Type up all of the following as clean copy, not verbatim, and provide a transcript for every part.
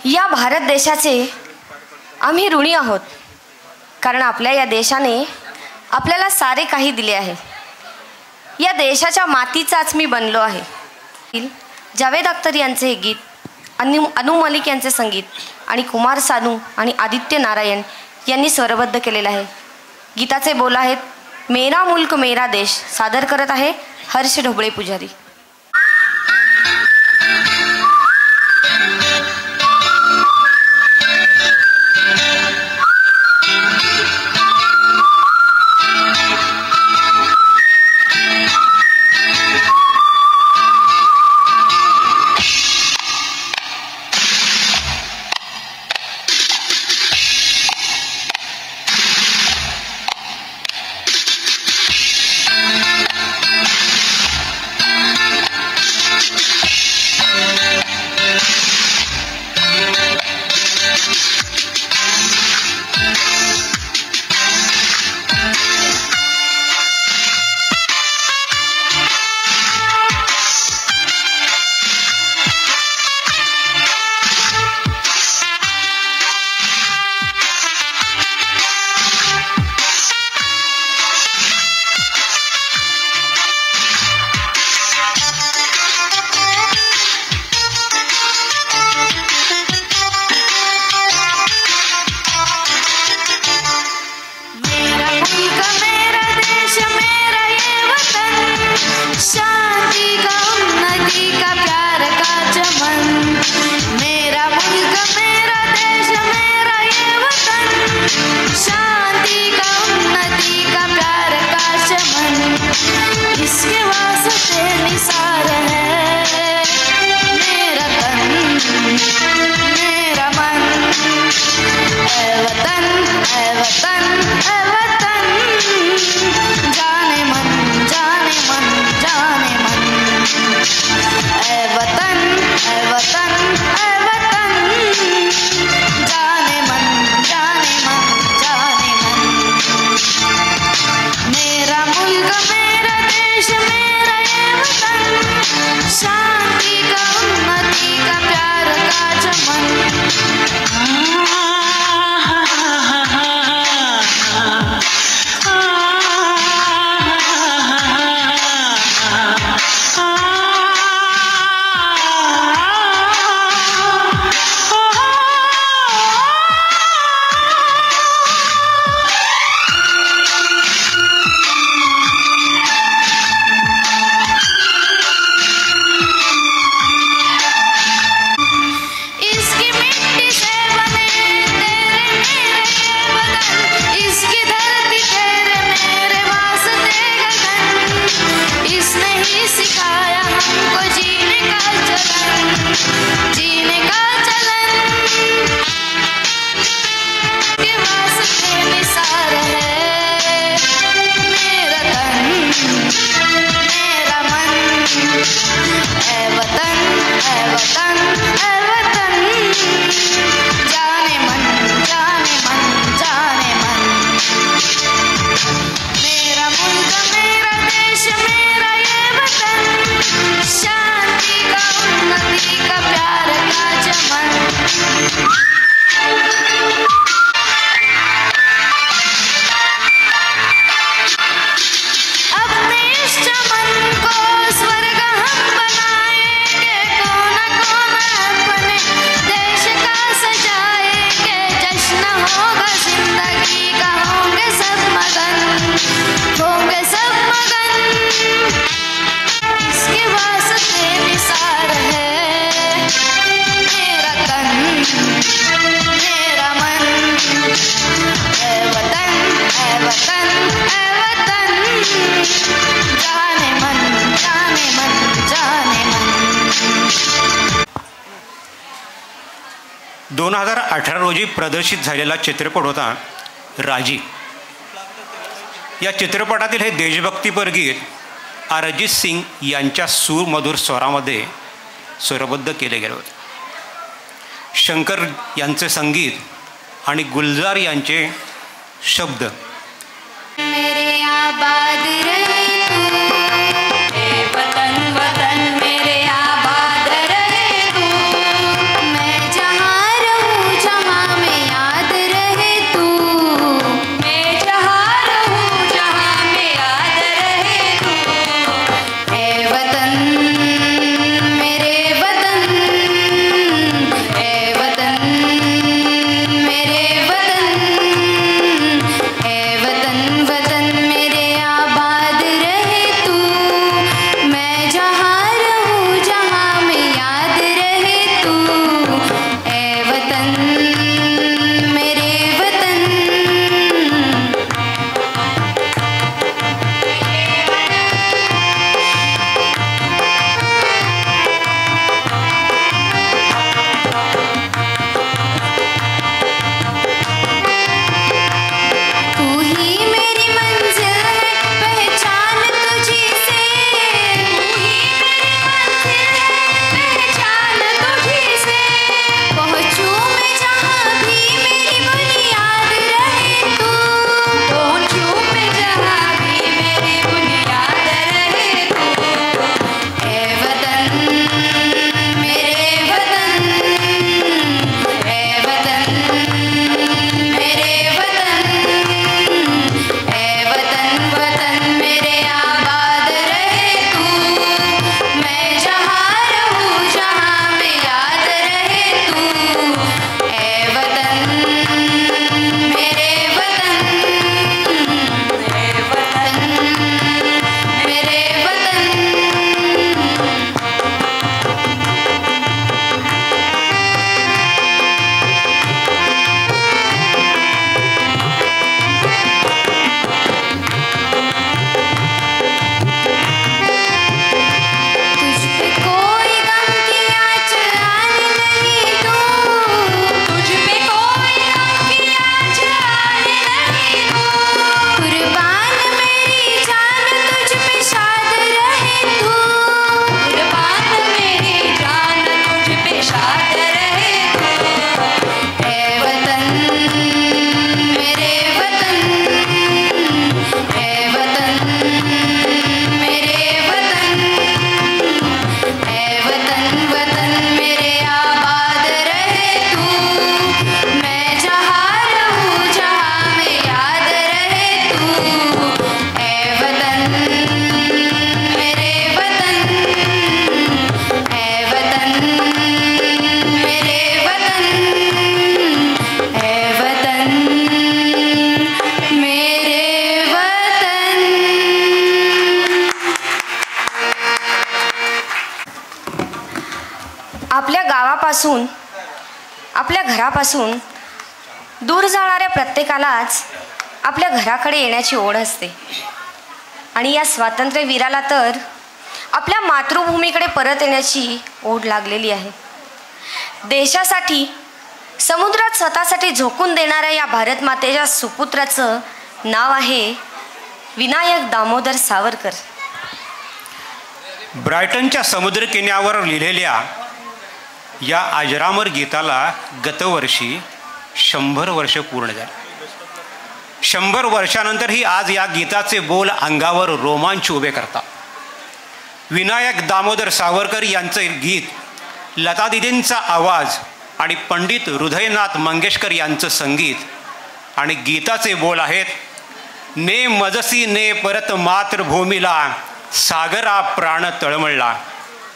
या भारत देशाचे आम्ही ऋणी आहोत, कारण आपल्या या देशाने आपल्याला सारे काही दिले आहे। या देशाच्या मातीचाच मी बनलो आहे। जावेद अख्तर यांचे हे गीत, अनु मलिक यांचे संगीत आणि कुमार सानू आणि आदित्य नारायण यांनी स्वरबद्ध केलेलं आहे। गीताचे बोल आहेत मेरा मुल्क मेरा देश। सादर करत आहे हर्ष ढोबळे पुजारी। रोजी प्रदर्शित झालेला चित्रपट होता राजी। या चित्रपटातील हे देशभक्तीपर गीत अरिजित सिंग यांच्या सूरमधुर स्वरामध्ये स्वरबद्ध केले गेले होते। शंकर यांचे संगीत आणि गुलजार यांचे शब्द। मेरे आबाद रहे तू, ए वतन वतन मेरे आबाद रहे तू, मैं जहाँ गावापासून आपल्या घरापासून दूर जाणाऱ्या प्रत्येकालाच आपल्या घराकडे येण्याची ओढ असते आणि या स्वातंत्र्यवीराला तर आपल्या मातृभूमीकडे परत येण्याची ओढ लागलेली आहे. देशासाठी समुद्रात स्वतःसाठी झोकून देणाऱ्या या भारतमातेच्या सुपुत्राचं नाव आहे विनायक दामोदर सावरकर. ब्रायटनच्या समुद्रकिनाऱ्यावर लिहिलेल्या या अजरामर गीताला गतवर्षी 100 वर्ष पूर्ण झाली. 100 वर्षानंतरही आज या गीताचे बोल अंगावर रोमांच उभे करतात. विनायक दामोदर सावरकर यांचे गीत, लतादीदींचा आवाज आणि पंडित हृदयनाथ मंगेशकर यांचं संगीत आणि गीताचे बोल आहेत. ने मजसी ने परत मातृभूमीला, सागरा प्राण तळमळला,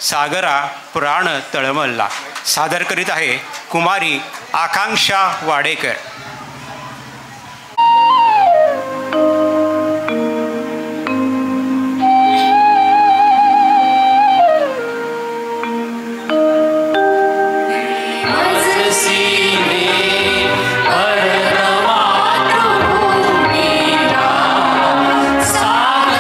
सागरा प्राण तळमळला. सादर करीत आहे कुमारी आकांक्षा वाडेकर. सागरा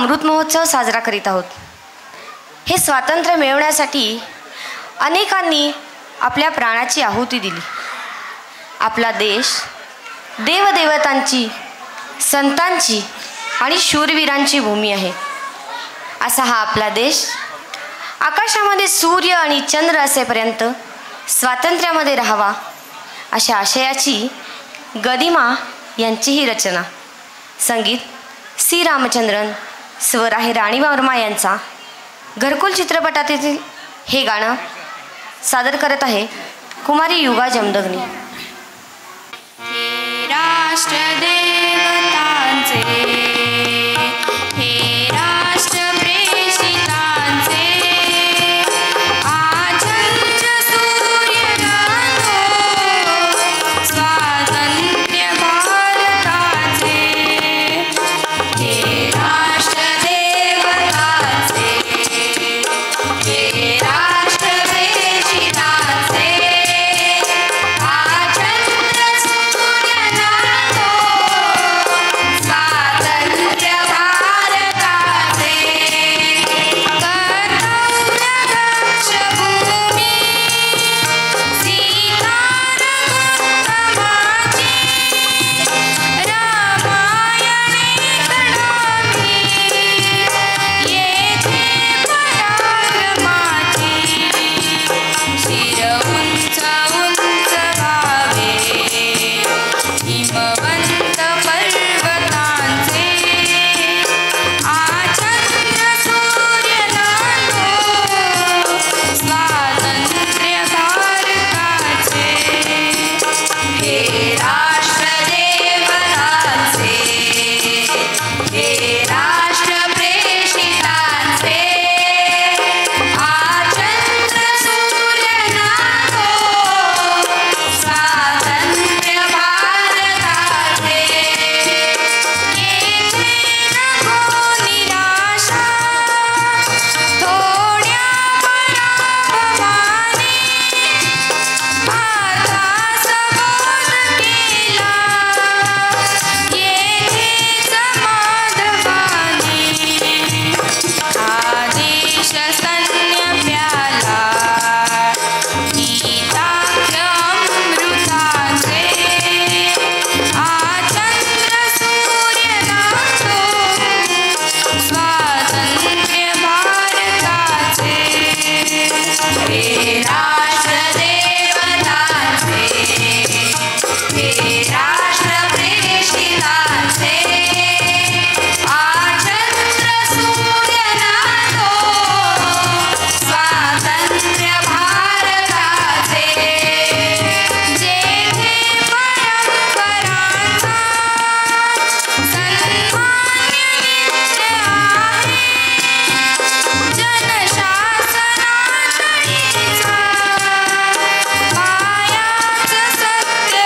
अमृत महोत्सव साजरा करीत आहोत. हे स्वातंत्र्य मिळवण्यासाठी अनेकांनी आपल्या प्राणाची आहुती दिली. आपला देश देवदेवतांची, संतांची आणि शूरवीरांची भूमी आहे. असा हा आपला देश आकाशामध्ये सूर्य आणि चंद्र असेपर्यंत स्वातंत्र्यामध्ये राहावा अशा आशयाची गदिमा यांची ही रचना. संगीत सी रामचंद्रन, स्वर आहे राणी वर्मा यांचा. घरकुल चित्रपटातील हे गाणं सादर करत आहे कुमारी युगा जमदग्नी. हे राष्ट्रदेवतांचे, हे राष्ट्रप्रेषितांचे, आचंद्र सूर्यनाथो स्वातंत्र्य भारताचे. हे राष्ट्रदेवतांचे, हे राष्ट्रप्रेषितांचे, आचंद्र सूर्यनाथो स्वातंत्र्य भारताचे. कर्तव्यदक्ष भूमी सीतारघुत्तमाची, रामायणे कडावी येथे पराक्रमाची. शिर उंच उंच गावे हिमवंत पर्वतांचे, आचंद्र सूर्यनाथो स्वातंत्र्य भारताचे. हे राष्ट्रदेवतांचे, हे राष्ट्रप्रेषितांचे, आचंद्र सूर्यनाथो स्वातंत्र्य भारताचे. येथे नको निराशा थोड्या पराभवाने, भारतास बोध केला येथेच माधवाने. हा देश सैन्य प्याला गीताख्य अमृताचे, आचंद्र सूर्यनाथो स्वातंत्र्य भारताचे. हे राष्ट्रदेवतांचे, हे राष्ट्रप्रेषितांचे, आचंद्र सूर्यनाथो स्वातंत्र्य भारताचे. जेथे परंपरांचा सन्मान्य नित्य आहे, जनशासनातळीचा पायाच सत्य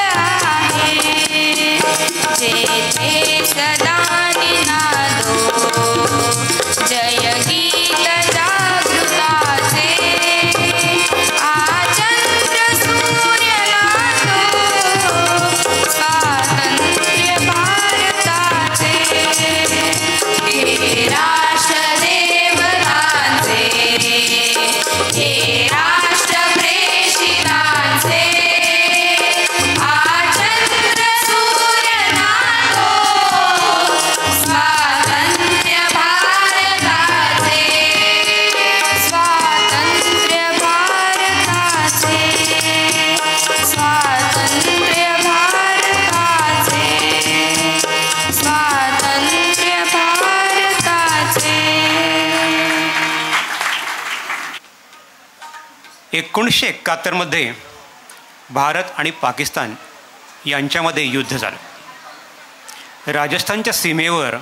आहे. जेथे सदा निनादो जय गीत जागृताचे, आचंद्र सूर्यनाथो स्वातंत्र्य भारताचे. हे राष्ट्रदेवतांचे, हे राष्ट्रप्रेषितांचे, आचंद्र सूर्यनाथो स्वातंत्र्य भारताचे. स्वातंत्र्य भारताचे, स्वातंत्र्य भारताचे, स्वातंत्र्य भारताचे. 1971मध्ये भारत आणि पाकिस्तान यांच्यामध्ये युद्ध झालं. राजस्थानच्या सीमेवर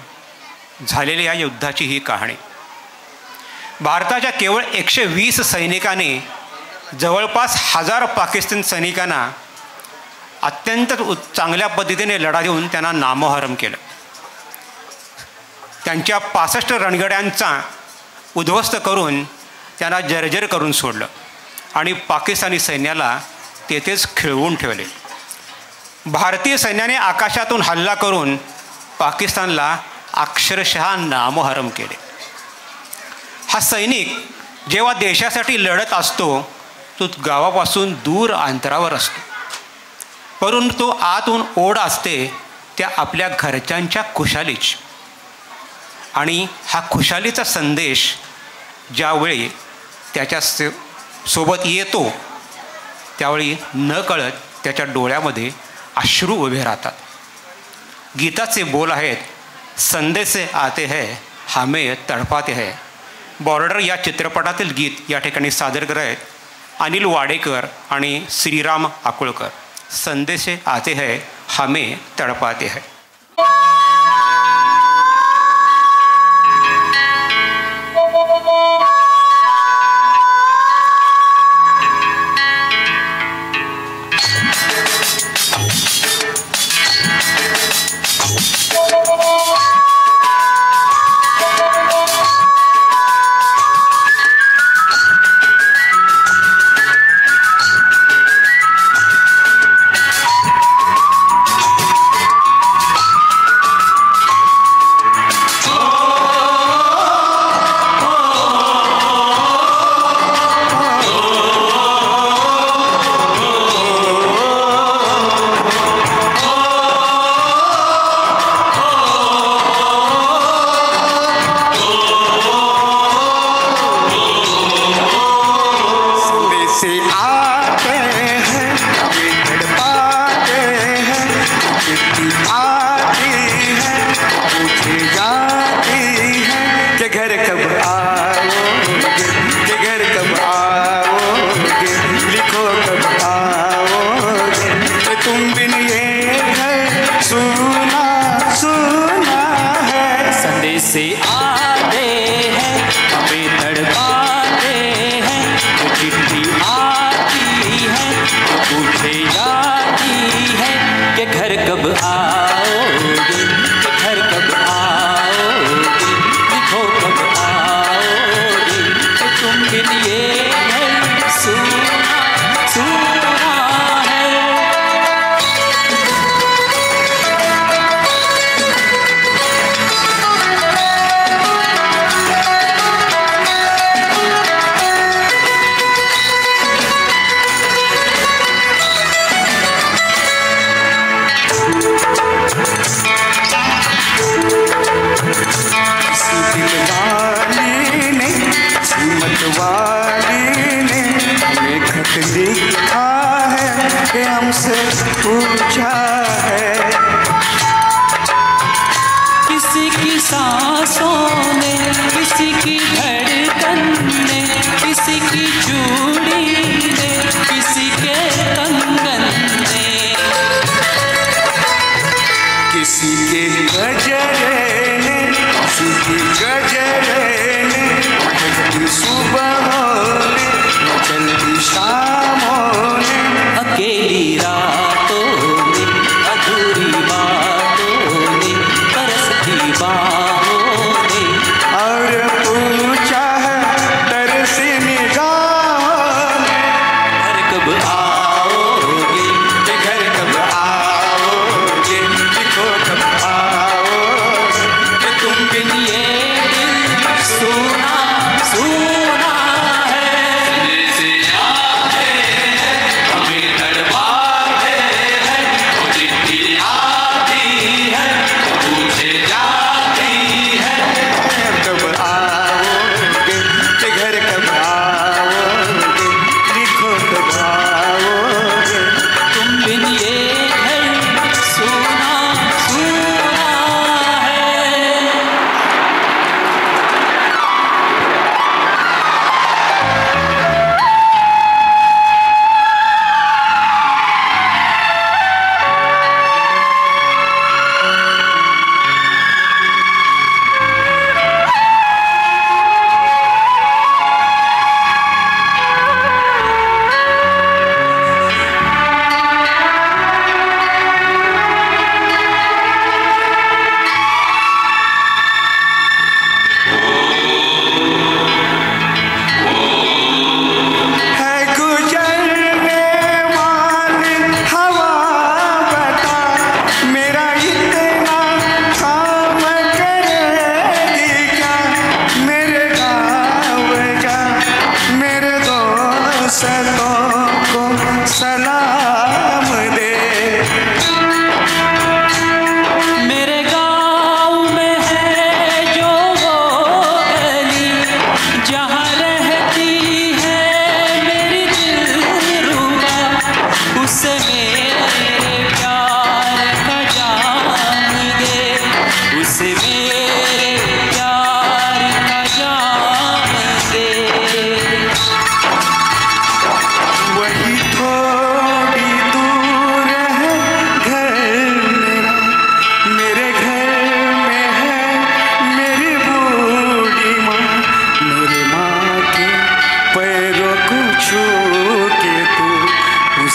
झालेल्या या युद्धाची ही कहाणी. भारताच्या केवळ 120 सैनिकांनी जवळपास 1000 पाकिस्तान सैनिकांना अत्यंत चांगल्या पद्धतीने लढा देऊन त्यांना नामोहरम केलं. त्यांच्या 65 रणगाड्यांचा उद्ध्वस्त करून त्यांना जर्जर करून सोडलं आणि पाकिस्तानी सैन्याला तेथेच खिळवून ठेवले. भारतीय सैन्याने आकाशातून हल्ला करून पाकिस्तानला अक्षरशः नामोहरम केले. हा सैनिक जेव्हा देशासाठी लढत असतो तो गावापासून दूर अंतरावर असतो, परंतु आतून ओढ असते त्या आपल्या घरच्यांच्या खुशालीची. आणि हा खुशालीचा संदेश ज्यावेळी त्याच्या सोबत येतो त्यावेळी नकळत त्याच्या डोळ्यामध्ये अश्रू उभे राहतात. गीताचे बोल आहेत, संदेशे आते है हमें तडपाते है. बॉर्डर या चित्रपटातील गीत या ठिकाणी सादर करत आहेत अनिल वाडेकर आणि श्रीराम आकुळकर. संदेशे आते है हमें तडपाते है.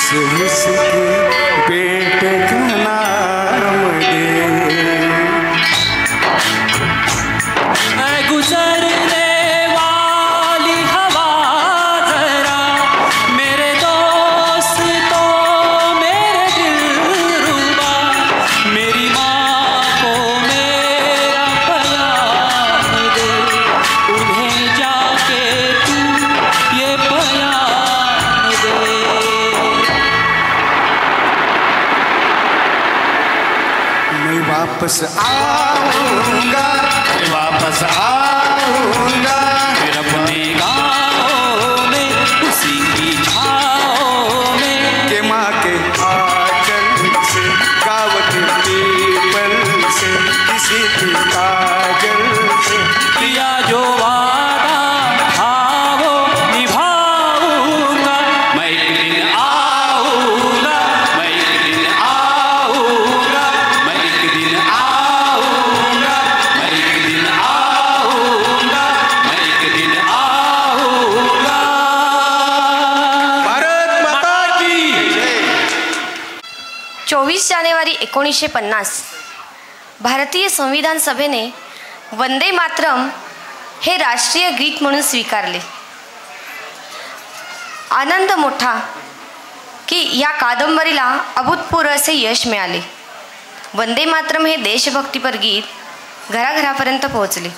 उसके पेट का नाम दे। गुजरने वाली हवा जरा मेरे दोस्त तो मेरे दिलरुबा, मेरी माँ को मेरा प्यार दे, उन्हें जाके तू ये प्यार दे। मैं वापस आऊंगा, वापस आऊंगा, फिर अपने गाँव में उसी की छाँव में, के माँ के आंचल से, गाँव के पीपल से, किसी की काजल से किया जो वादा था वो निभाऊंगा। मैं एक दिन आऊंगा, मैं एक दिन आऊंगा, मैं एक दिन आऊंगा, मैं एक दिन आऊंगा, मैं एक दिन आऊंगा। भारत माता की 24 जानेवारी 1950 भारतीय संविधान सभेने वंदे मातरम हे राष्ट्रीय गीत म्हणून स्वीकारले. आनंद मोठा की या कादंबरीला अभूतपूर्व असे यश मिळाले. वंदे मातरम हे देशभक्तीपर गीत घराघरापर्यंत पोहोचले.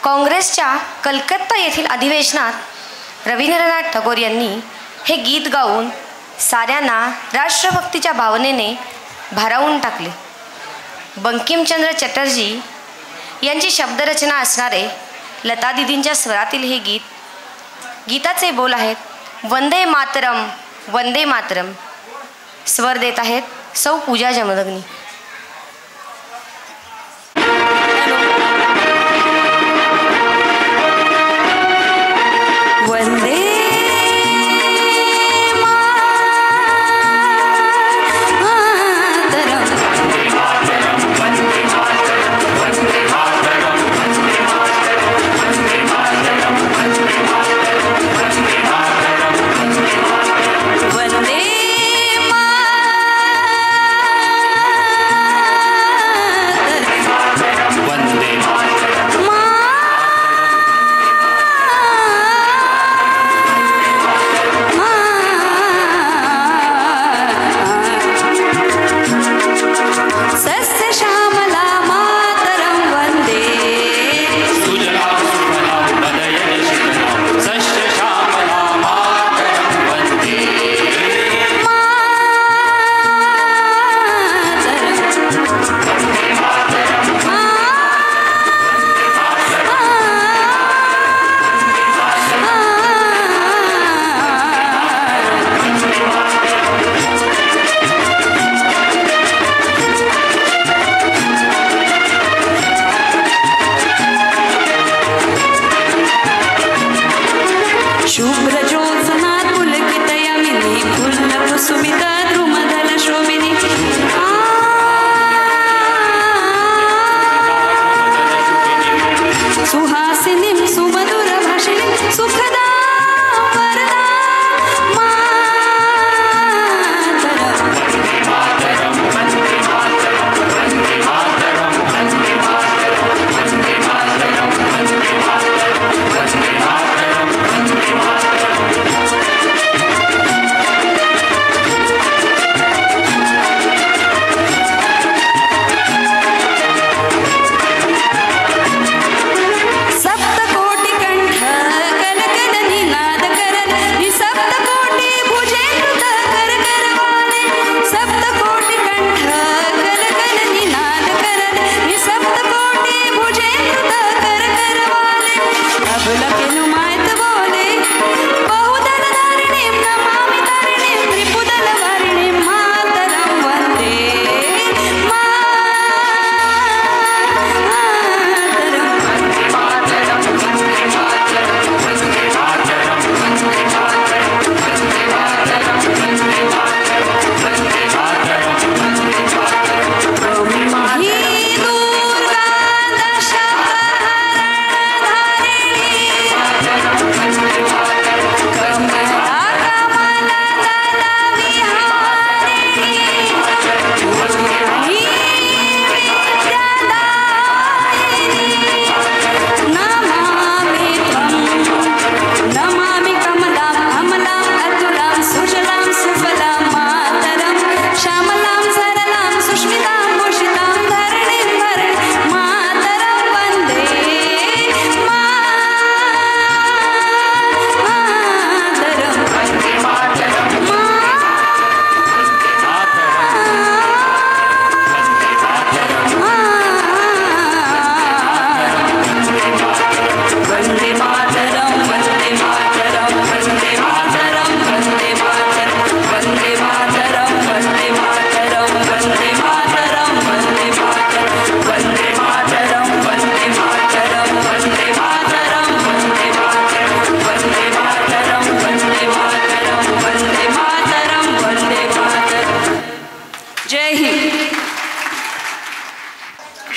काँग्रेसच्या कलकत्ता येथील अधिवेशनात रवींद्रनाथ टागोर यांनी हे गीत गाऊन साऱ्यांना राष्ट्रभक्तीच्या भावनेने भारावून टाकले. बंकिमचंद्र चटर्जी यांची शब्दरचना असणारे लता दीदींच्या स्वरातील हे गीताचे बोल आहेत वंदे मातरम वंदे मातरम. स्वर देत आहेत सौ पूजा जमदग्नी. वंदे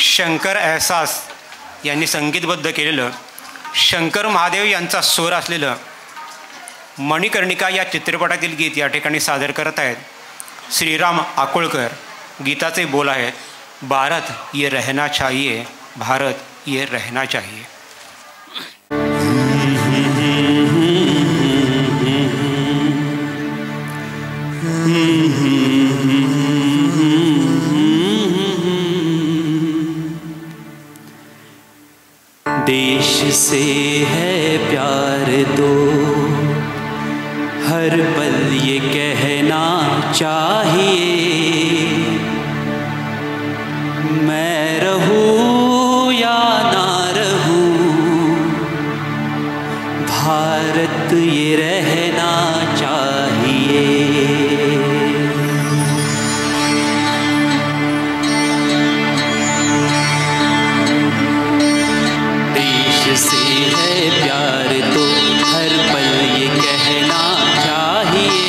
शंकर एहसास यांनी संगीतबद्ध केलेलं, शंकर महादेव यांचा स्वर असलेलं मणिकर्णिका या चित्रपटातील गीत या ठिकाणी सादर करत आहेत श्रीराम आकोळकर. गीताचे बोल आहेत, भारत ये रहना चाहिए, भारत ये रहना चाहिए. देश से है प्यार तो हर पल ये कहना चाहिए, मैं रहूं या ना रहूं, भारत ये रहना चाहिए. से है प्यार तो हर पल ये कहना चाहिए,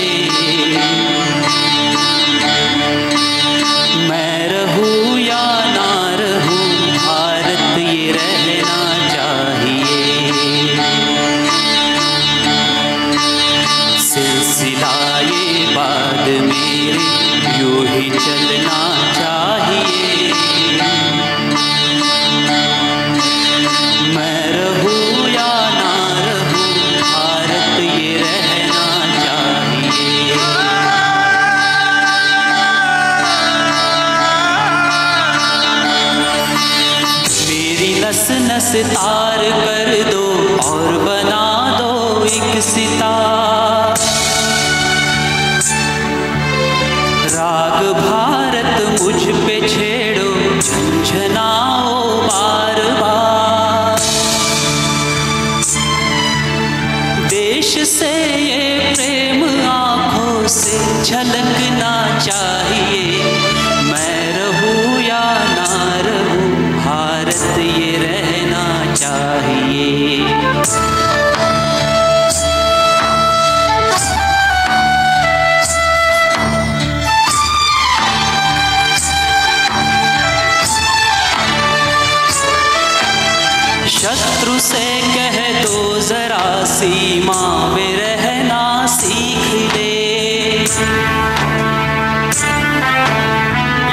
मैं रहूं या ना रहूं, भारत ये रहना चाहिए. सिलसिला ये बाद मेरे यूं ही चलना चाहिए, मैं रहूं या ना रहूं, भारत ये रहना चाहिए. मेरी नस नस तार कर दो और बना दो एक सितार, राग भारत मुझ पे छेड़ो, झनझनाओ बार बार. देश से ये प्रेम आँखों से झलकना चाहिए, मैं रहूं या ना रहूं, भारत ये रहना चाहिए. शत्रु से कह दो जरा सीमा में रहना सीख ले,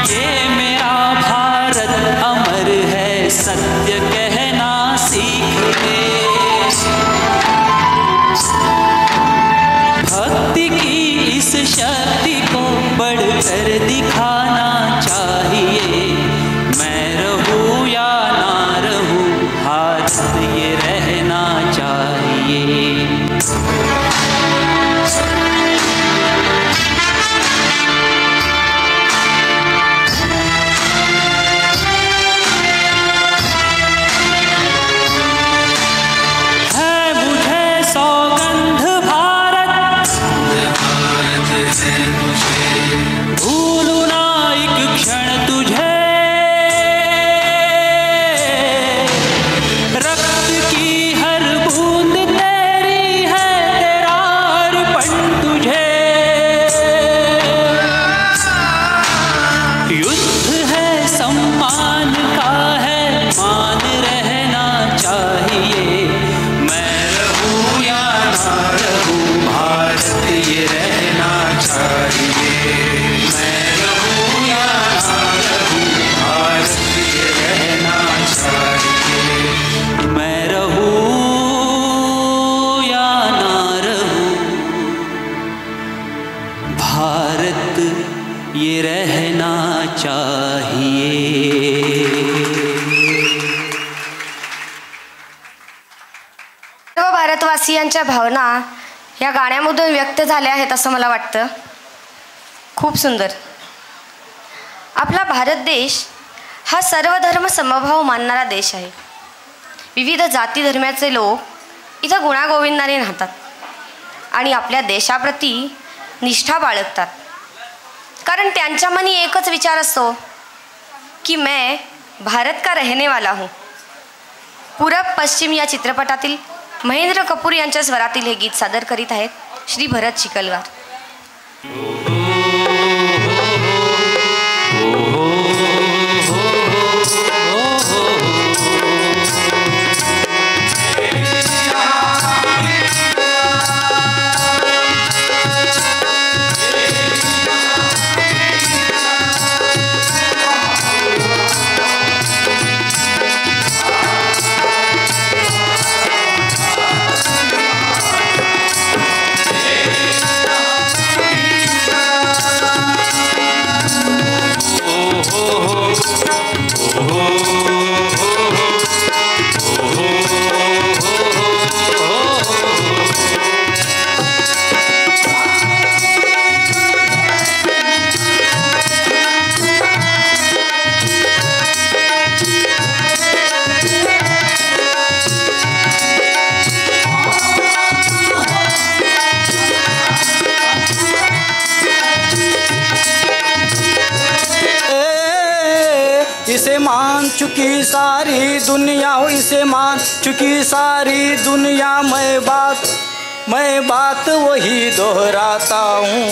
ये मेरा भारत अमर है, सत्य कहना सीख ले. भक्ति की इस शक्ति को बढ़कर दिखाना चाहिए, मैं रहूं या ना रहूं, भारत ये रहना चाहिए. है मुझे सौगंध भारत, भूलूं ना एक क्षण तुझे, रक्त की हर बूंद तेरी है, तेरा अर्पण तुझे. युद्ध है सम्मान का है, मान रहना चाहिए, मैं रहूं या ना रहूं, भारत ये रहना चाहिए, मैं रहूं या ना रहूं, भारत ये रहना चाहिए, मैं रहूं या ना रहूं, भारत ये रहना चाहिए. सर्व भारतवासियांच्या भावना या गाण्यामधून व्यक्त झाल्या आहेत असं मला वाटतं. खूप सुंदर. आपला भारत देश हा सर्व धर्म समभाव मानणारा देश आहे. विविध जाती धर्माचे लोक इथं गुणागोविंदाने राहतात आणि आपल्या देशाप्रती निष्ठा बाळगतात, कारण त्यांच्या मनी एकच विचार असतो की मैं भारत का रहने वाला हूँ. पूरब पश्चिम या चित्रपटातील महेंद्र कपूर यांच्या स्वरातील हे गीत सादर करीत आहेत श्री भरत चिखलवार. ओ मान चुकी सारी दुनिया हो, इसे मान चुकी सारी दुनिया। मैं बात वही दोहराता हूँ,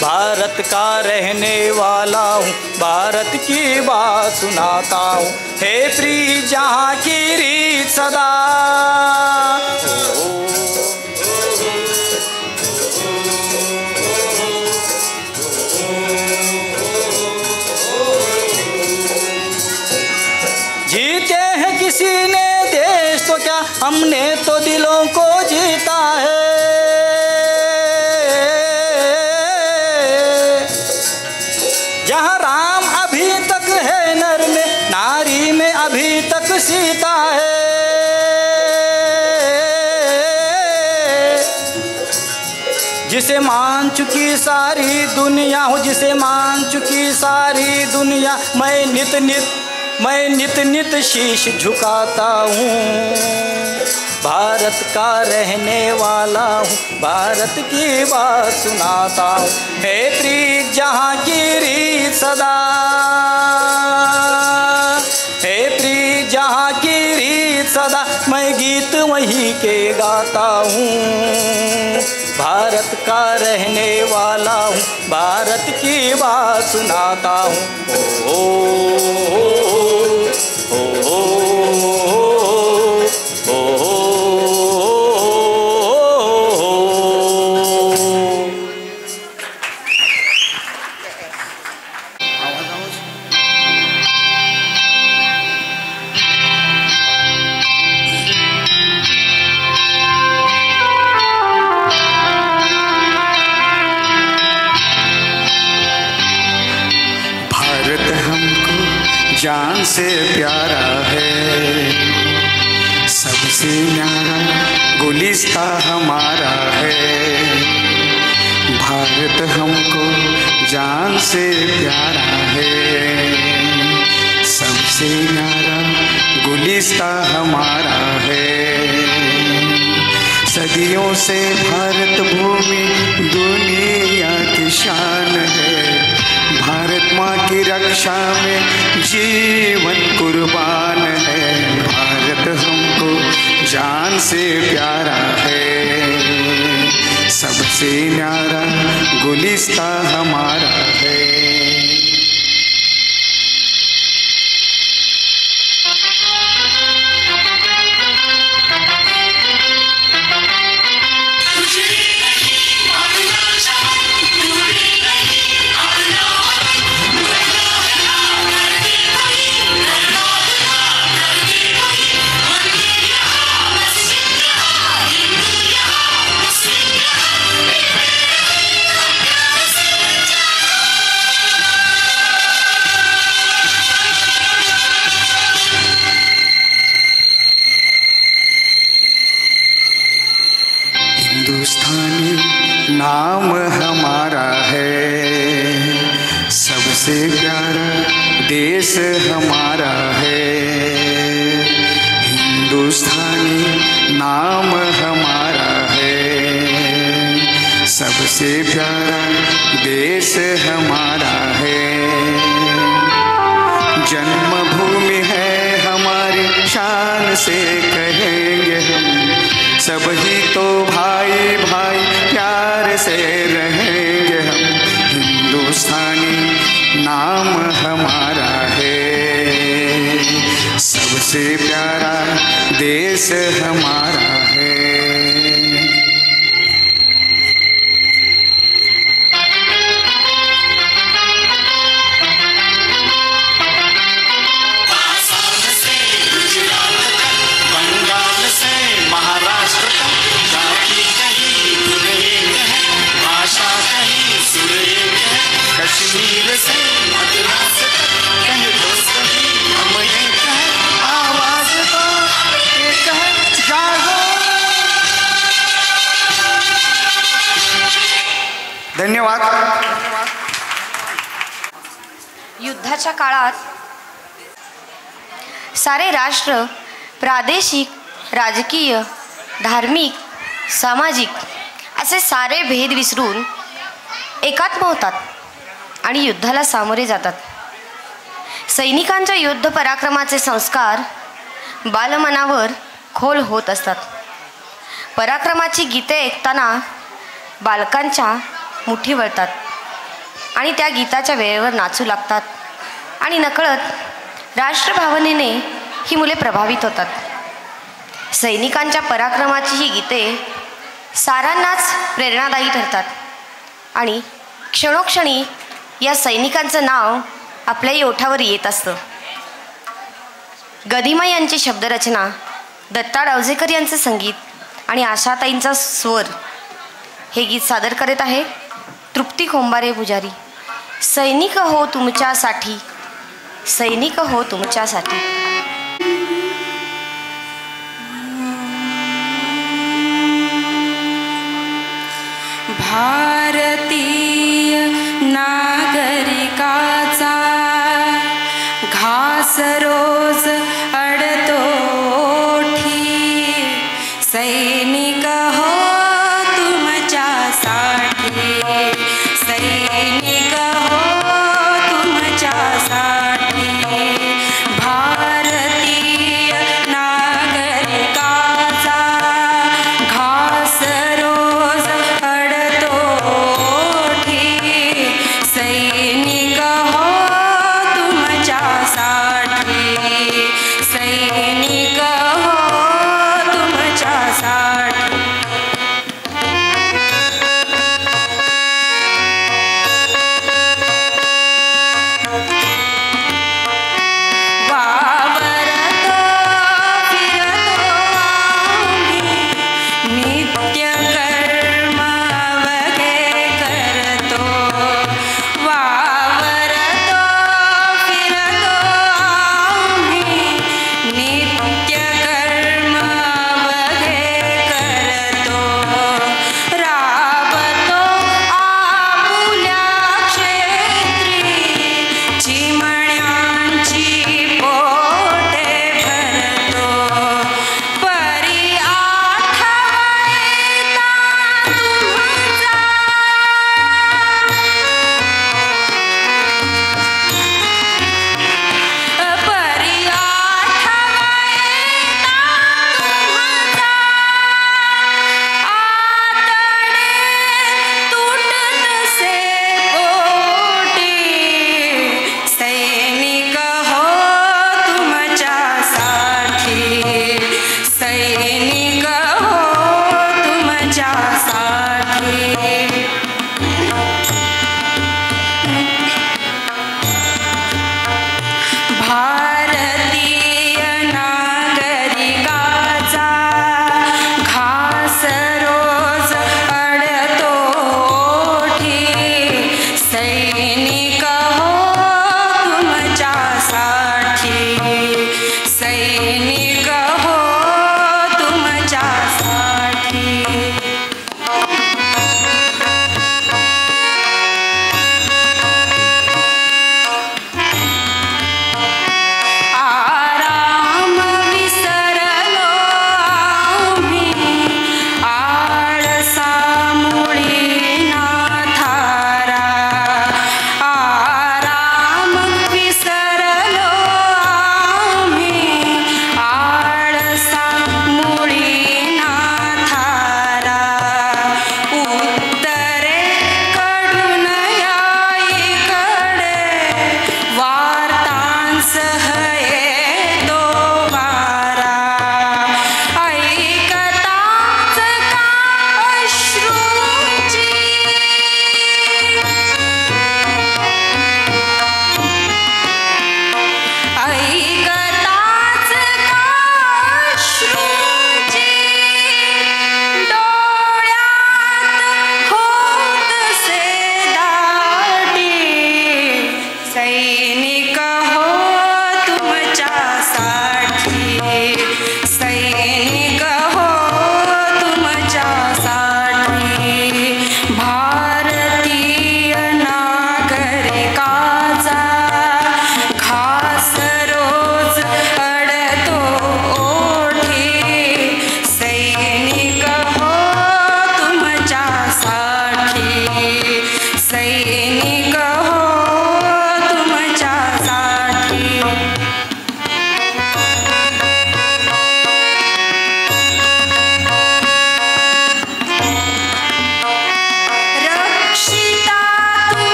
भारत का रहने वाला हूँ, भारत की बात सुनाता हूँ। हे प्रिय जहाँ की रीत सदा, जीते हैं किसी ने देश तो क्या, हमने तो दिलों को जीता है। जहाँ राम अभी तक है नर में, नारी में अभी तक सीता है। जिसे मान चुकी सारी दुनिया हो, जिसे मान चुकी सारी दुनिया। मैं नित नित शीश झुकाता हूँ, भारत का रहने वाला हूँ, भारत की बात सुनाता हूँ। हे प्रीत जहाँ की रीत सदा, हे प्रीत जहाँ की रीत सदा। मैं गीत वही के गाता हूँ, भारत का रहने वाला हूँ, भारत की बात सुनाता हूँ। जान से प्यारा है, सबसे न्यारा गुलिस्ता हमारा है। भारत हमको जान से प्यारा है, सबसे न्यारा गुलिस्ता हमारा है। सदियों से भारत भूमि दुनिया की शान है। भारत माँ की रक्षा में जीवन कुर्बान है। भारत हमको जान से प्यारा है, सबसे न्यारा गुलिस्ता हमारा है। हिंदुस्तानी नाम हमारा है, सबसे प्यारा देश हमारा है। हिंदुस्तानी नाम हमारा है, सबसे प्यारा देश हमारा है। जन्मभूमि है हमारी, शान से कहेंगे हम, सब ही तो भाई भाई प्यार से रहेंगे हम। हिंदुस्तानी नाम हमारा है, सबसे प्यारा देश हमारा है। कश्मीर से मद्रास तक कहीं तो कहीं हम एक है, आवाज तो एक है, जागो। धन्यवाद। युद्धाच्या काळात सारे राष्ट्र प्रादेशिक, राजकीय, धार्मिक, सामाजिक असे सारे भेद विसरून एकात्म होतात आणि युद्धाला सामोरे जातात। सैनिकांच्या युद्ध पराक्रमाचे संस्कार बालमनावर खोल होत असतात. पराक्रमाची गीते ऐकताना बालकांच्या मुठी वळतात आणि त्या गीताच्या वेळेवर नाचू लागतात आणि नकळत राष्ट्रभावनेने ही मुले प्रभावित होतात. सैनिकांच्या पराक्रमाची ही गीते सारांनाच प्रेरणादायी ठरतात आणि क्षणोक्षणी या सैनिकांचं नाव आपल्याही ओठावर येत असतं. गदिमा यांची शब्दरचना, दत्ता डावजेकर यांचं संगीत आणि आशाताईंचा स्वर हे गीत सादर करत आहे तृप्ती खोंबारे पुजारी. सैनिक हो तुमच्यासाठी, सैनिक हो तुमच्यासाठी. भारतीय नागरिकाचा घास रोज अडतो ओठी, सैनिक हो तुमच्यासाठी, सैनिक हो तुमच्यासाठी. भारतीय नागरिकाचा घास रोज अडतो ओठी, सैनिक हो तुमच्यासाठी, सैनिक हो तुमच्यासाठी.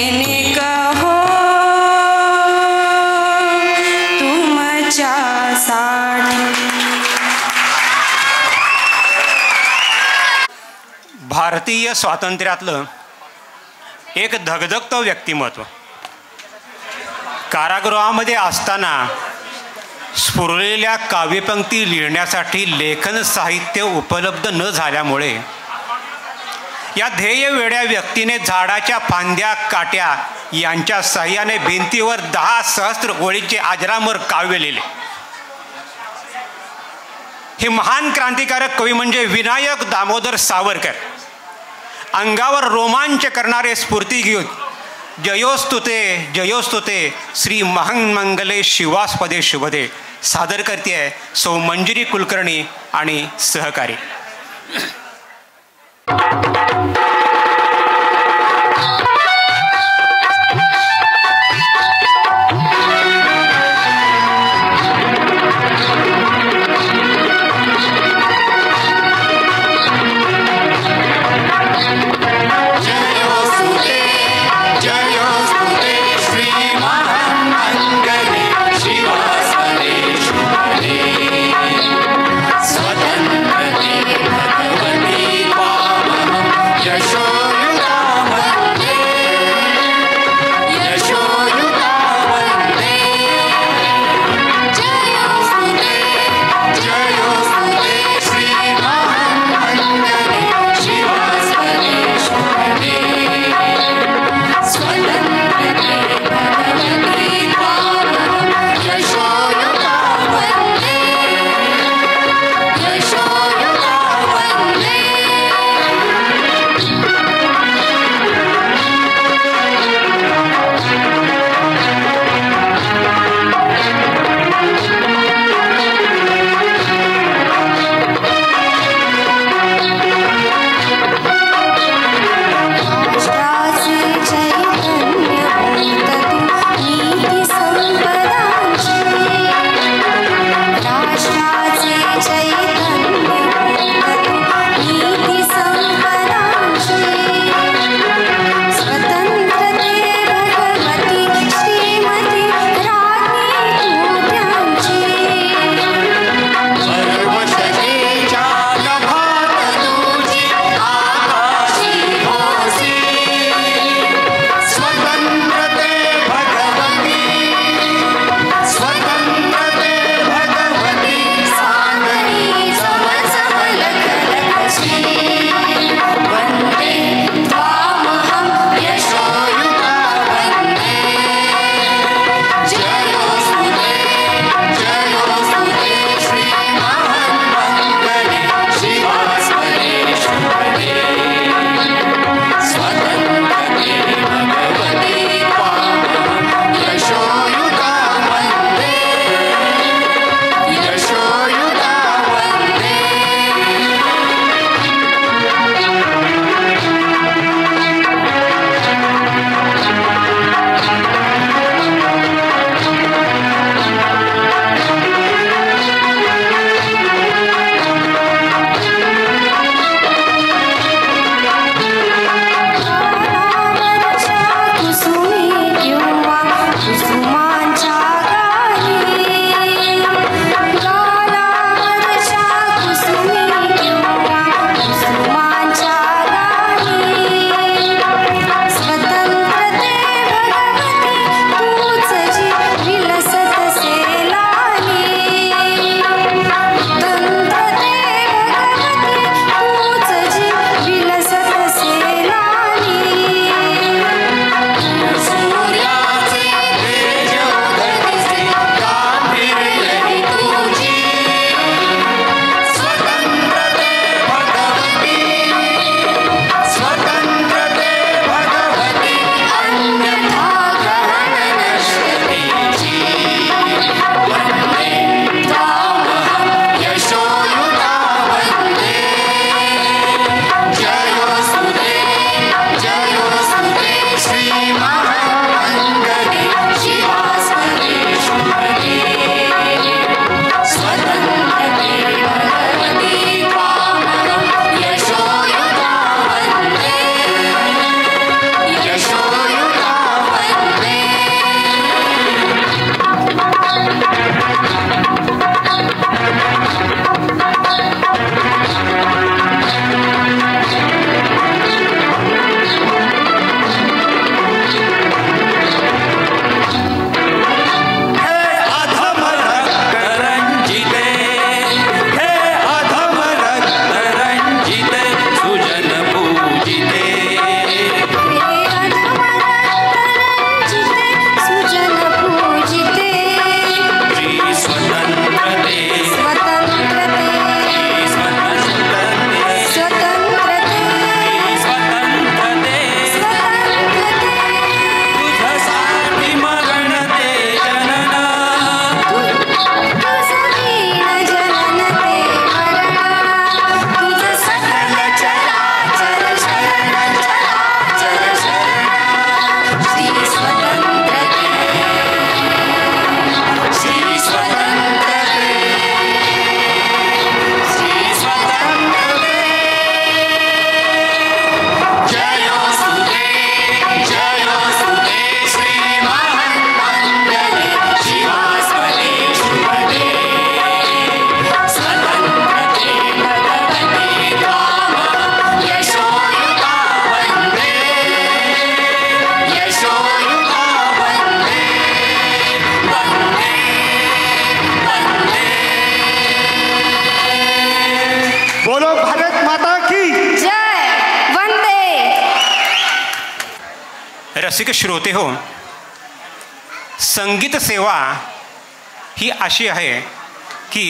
सैनिक हो तुमच्यासाठी. भारतीय स्वातंत्र्यातलं एक धगधगतं व्यक्तिमत्व. कारागृहामध्ये असताना स्फुरलेल्या काव्यपंक्ती लिहिण्यासाठी लेखन साहित्य उपलब्ध न झाल्यामुळे या ध्येयवेड्या व्यक्तीने झाडाच्या फांद्या काट्या यांच्या साह्याने भिंतीवर 10 सहस्त्र ओळीचे अजरामर काव्य लिहिले. हे महान क्रांतिकारक कवी म्हणजे विनायक दामोदर सावरकर. अंगावर रोमांच करणारे स्फूर्तिगीत जयोस्तुते जयोस्तुते श्री महामंगले शिवास्पदे शुभदे सादर करते आहे सौ मंजिरी कुलकर्णी आणि सहकारी. स्वतंत्र भगवती रसिक श्रोते हो, संगीत सेवा ही अशी आहे की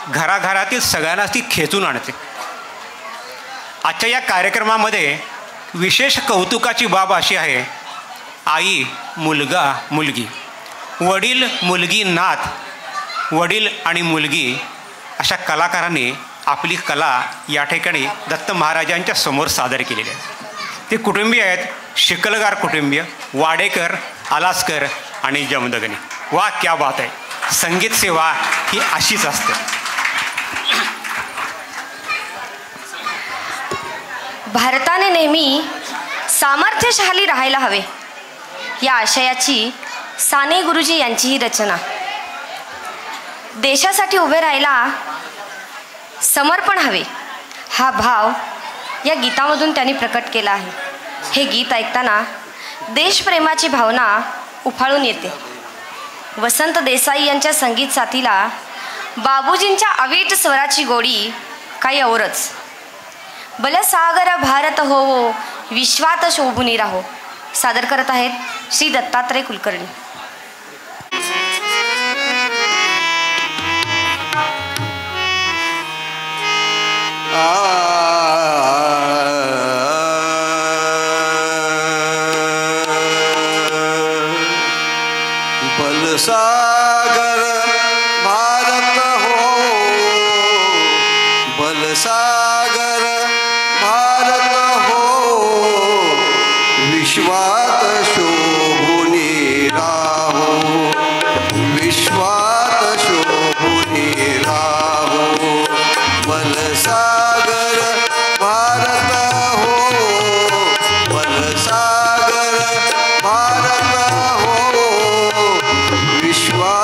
घराघरातील सगळ्यांनाच ती खेचून आणते. आजच्या या कार्यक्रमामध्ये विशेष कौतुकाची बाब अशी आहे, आई, मुलगा, मुलगी, वडील, मुलगी, नात, वडील आणि मुलगी अशा कलाकारांनी आपली कला या ठिकाणी दत्त महाराजांच्या समोर सादर केलेली आहे. ते कुटुंबीय आहेत, शिकलगार कुटुंबीय, वाडेकर, आलासकर आणि जमदगनी. वा क्या बात आहे. संगीत सेवा ही अशीच असते. भारताने नेहमी सामर्थ्यशाली राहायला हवे या आशयाची साने गुरुजी यांची ही रचना. देशासाठी उभे राहायला समर्पण हवे हा भाव या गीतामधून त्यांनी प्रकट केला आहे. हे गीत ऐकताना देशप्रेमाची भावना उफाळून येते. वसंत देसाई यांच्या संगीत साथीला बाबूजींच्या अवीट स्वराची गोडी काही औरच. भले सागर भारत होवो, विश्वात शोभुनी राहो. सादर करत आहेत श्री दत्तात्रय कुलकर्णी. बलसागर भारत हो, बलसागर भारत हो, विश्वात शोभुनी राहो, विश्वात शोभुनी राहो. बलसागर भारत हो, बलसागर भारत हो, विश्वात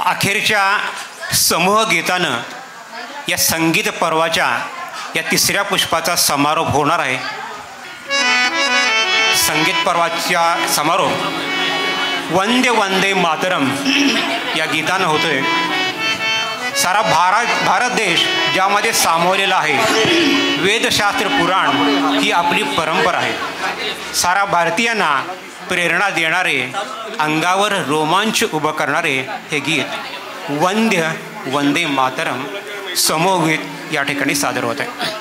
अखेरच्या समूह गीतानं या संगीत पर्वाच्या या तिसऱ्या पुष्पाचा समारोप होणार आहे. संगीत पर्वाच्या समारोप वंदे वंदे मातरम या गीतानं होतोय. सारा भारत देश ज्यामध्ये सामावलेला आहे. वेदशास्त्र पुराण ही आपली परंपरा आहे. सारा भारतीयांना प्रेरणा देणारे, अंगावर रोमांच उभं करणारे हे गीत वंद्य वंदे मातरम समूहगीत या ठिकाणी सादर होत आहे.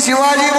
शिवाजी